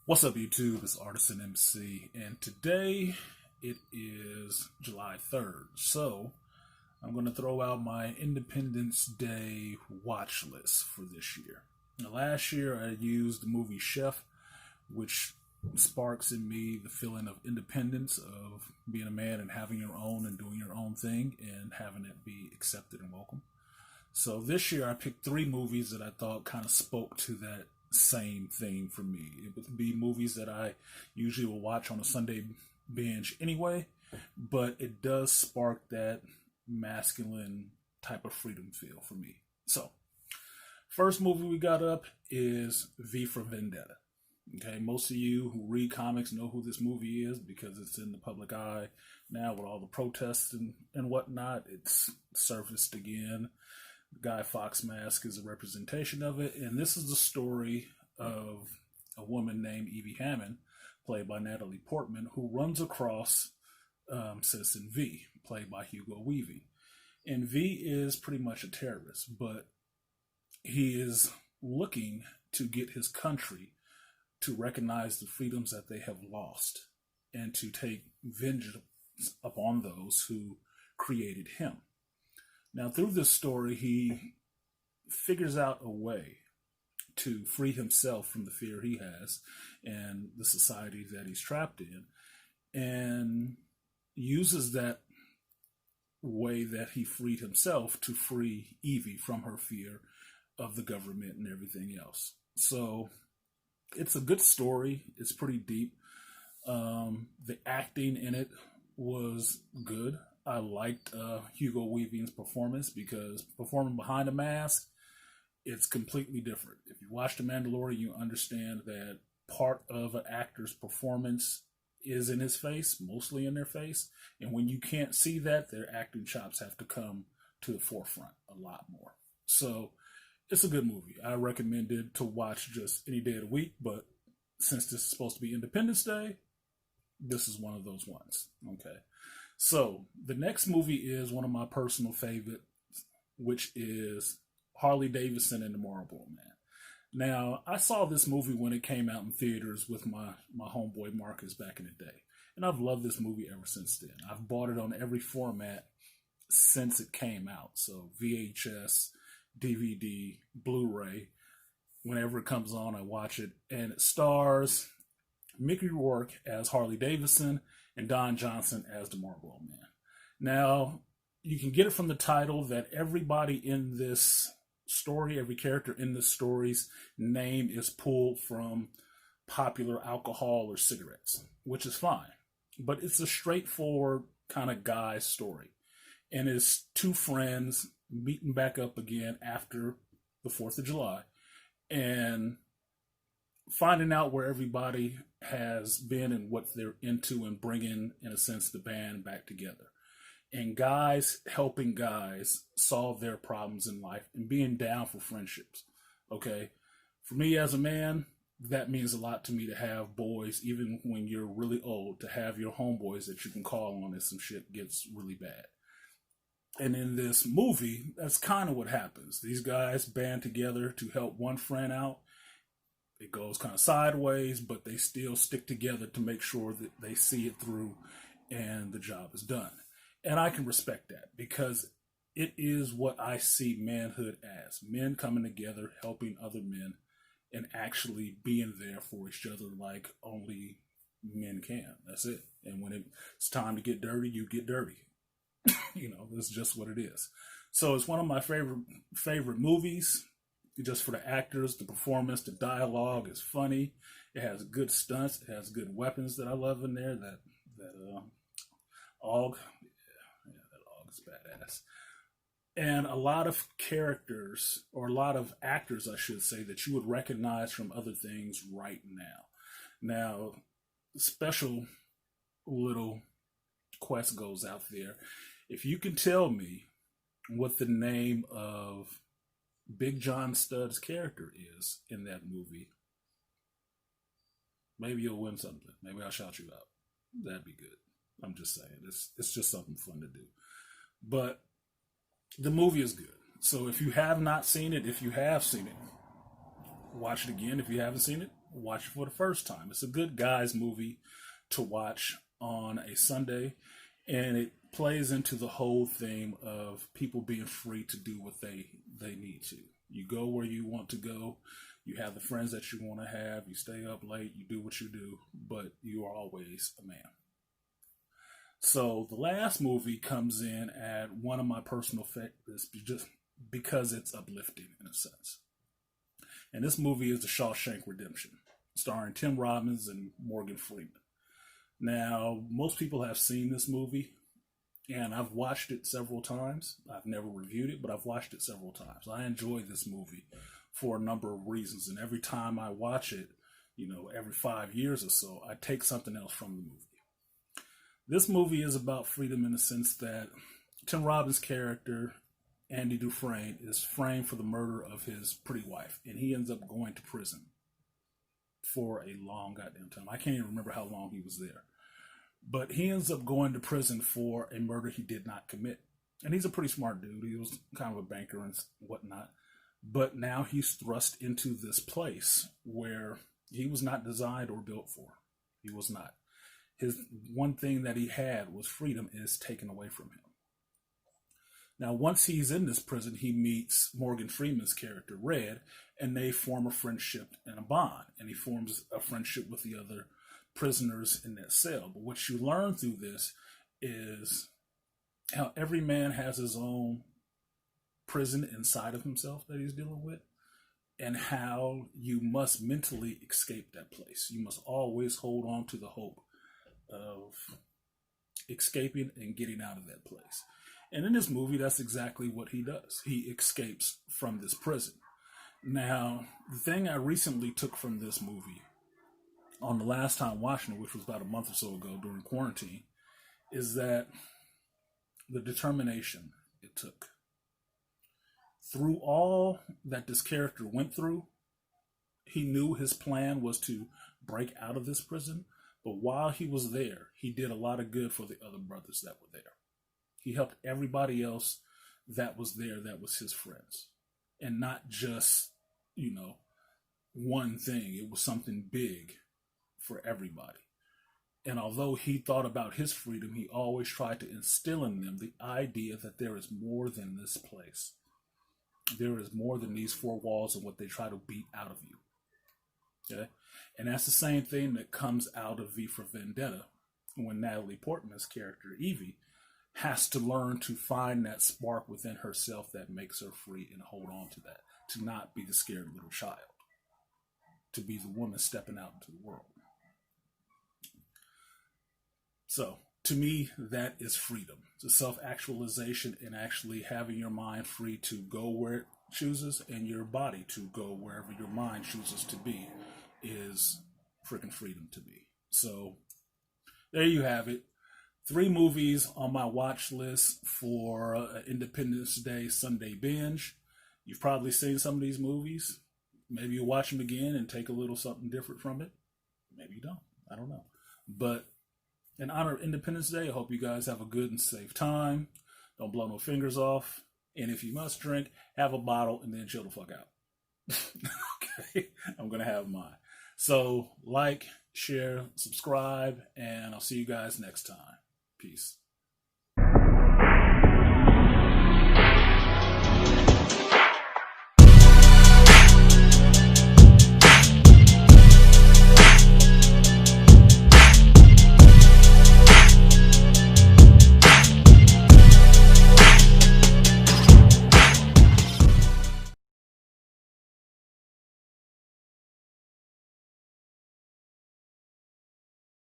What's up, YouTube? It's Artisan MC, and today it is July 3rd. So I'm going to throw out my Independence Day watch list for this year. Now, last year I used the movie Chef, which sparks in me the feeling of independence, of being a man and having your own and doing your own thing and having it be accepted and welcome. So this year I picked three movies that I thought kind of spoke to that same thing for me. It would be movies that I usually will watch on a Sunday binge anyway, but it does spark that masculine type of freedom feel for me. So, first movie we got up is V for Vendetta. Okay, most of you who read comics know who this movie is because it's in the public eye now with all the protests and whatnot. It's surfaced again. Guy Fawkes mask is a representation of it, and this is the story of a woman named Evie Hammond, played by Natalie Portman, who runs across Citizen V, played by Hugo Weaving. And V is pretty much a terrorist, but he is looking to get his country to recognize the freedoms that they have lost and to take vengeance upon those who created him. Now, through this story, he figures out a way to free himself from the fear he has and the society that he's trapped in, and uses that way that he freed himself to free Evie from her fear of the government and everything else. So it's a good story. It's pretty deep. The acting in it was good. I liked Hugo Weaving's performance because performing behind a mask, it's completely different. If you watch The Mandalorian, you understand that part of an actor's performance is in his face, mostly in their face. And when you can't see that, their acting chops have to come to the forefront a lot more. So it's a good movie. I recommend it to watch just any day of the week, but since this is supposed to be Independence Day, this is one of those ones. Okay. So, the next movie is one of my personal favorites, which is Harley Davidson and the Marlboro Man. Now, I saw this movie when it came out in theaters with my homeboy Marcus back in the day. And I've loved this movie ever since then. I've bought it on every format since it came out. So, VHS, DVD, Blu-ray. Whenever it comes on, I watch it. And it stars Mickey Rourke as Harley Davidson and Don Johnson as the Marlboro Man. Now, you can get it from the title that everybody in this story, every character in this story's name is pulled from popular alcohol or cigarettes, which is fine. But it's a straightforward kind of guy story. And it's two friends meeting back up again after the 4th of July and finding out where everybody has been and what they're into and bringing, in a sense, the band back together. And guys helping guys solve their problems in life and being down for friendships. Okay? For me as a man, that means a lot to me to have boys, even when you're really old, to have your homeboys that you can call on if some shit gets really bad. And in this movie, that's kind of what happens. These guys band together to help one friend out. It goes kind of sideways, but they still stick together to make sure that they see it through and the job is done. And I can respect that because it is what I see manhood as. Men coming together, helping other men, and actually being there for each other like only men can. That's it. And when it's time to get dirty, you get dirty. That's just what it is. So it's one of my favorite movies. Just for the actors, the performance, the dialogue is funny. It has good stunts. It has good weapons that I love in there. That Og, that Og is badass. And a lot of characters, or a lot of actors, I should say, that you would recognize from other things right now. Now, special little quest goes out there. If you can tell me what the name of Big John Studd's character is in that movie, maybe you'll win something. Maybe I'll shout you out. That'd be good. I'm just saying. It's just something fun to do. But the movie is good. So if you have not seen it, if you have seen it, watch it again. If you haven't seen it, watch it for the first time. It's a good guys movie to watch on a Sunday, and it plays into the whole theme of people being free to do what they need to. You go where you want to go. You have the friends that you want to have. You stay up late. You do what you do, but you are always a man. So the last movie comes in at one of my personal favorites just because it's uplifting in a sense. And this movie is The Shawshank Redemption, starring Tim Robbins and Morgan Freeman. Now, most people have seen this movie, and I've watched it several times. I've never reviewed it, but I've watched it several times. I enjoy this movie for a number of reasons, and every time I watch it, every 5 years or so, I take something else from the movie. This movie is about freedom in the sense that Tim Robbins' character, Andy Dufresne, is framed for the murder of his pretty wife, and he ends up going to prison for a long goddamn time. I can't even remember how long he was there. But he ends up going to prison for a murder he did not commit. And he's a pretty smart dude. He was kind of a banker and whatnot. But now he's thrust into this place where he was not designed or built for. He was not. His one thing that he had was freedom is taken away from him. Now, once he's in this prison, he meets Morgan Freeman's character, Red, and they form a friendship and a bond. And he forms a friendship with the other prisoners in that cell. But what you learn through this is how every man has his own prison inside of himself that he's dealing with, and how you must mentally escape that place. You must always hold on to the hope of escaping and getting out of that place. And in this movie, that's exactly what he does. He escapes from this prison. Now, the thing I recently took from this movie on the last time watching it, which was about a month or so ago during quarantine, is that the determination it took. Through all that this character went through, he knew his plan was to break out of this prison. But while he was there, he did a lot of good for the other brothers that were there. He helped everybody else that was there that was his friends. And not just, one thing. It was something big for everybody. And although he thought about his freedom, he always tried to instill in them the idea that there is more than this place. There is more than these four walls and what they try to beat out of you. Okay? And that's the same thing that comes out of V for Vendetta when Natalie Portman's character, Evie, has to learn to find that spark within herself that makes her free and hold on to that. To not be the scared little child. To be the woman stepping out into the world. So, to me, that is freedom. It's self-actualization and actually having your mind free to go where it chooses and your body to go wherever your mind chooses to be is freaking freedom to me. So, there you have it. 3 movies on my watch list for Independence Day Sunday binge. You've probably seen some of these movies. Maybe you'll watch them again and take a little something different from it. Maybe you don't. I don't know. But in honor of Independence Day, I hope you guys have a good and safe time. Don't blow no fingers off. And if you must drink, have a bottle and then chill the fuck out. Okay? I'm going to have mine. So, like, share, subscribe, and I'll see you guys next time. Peace.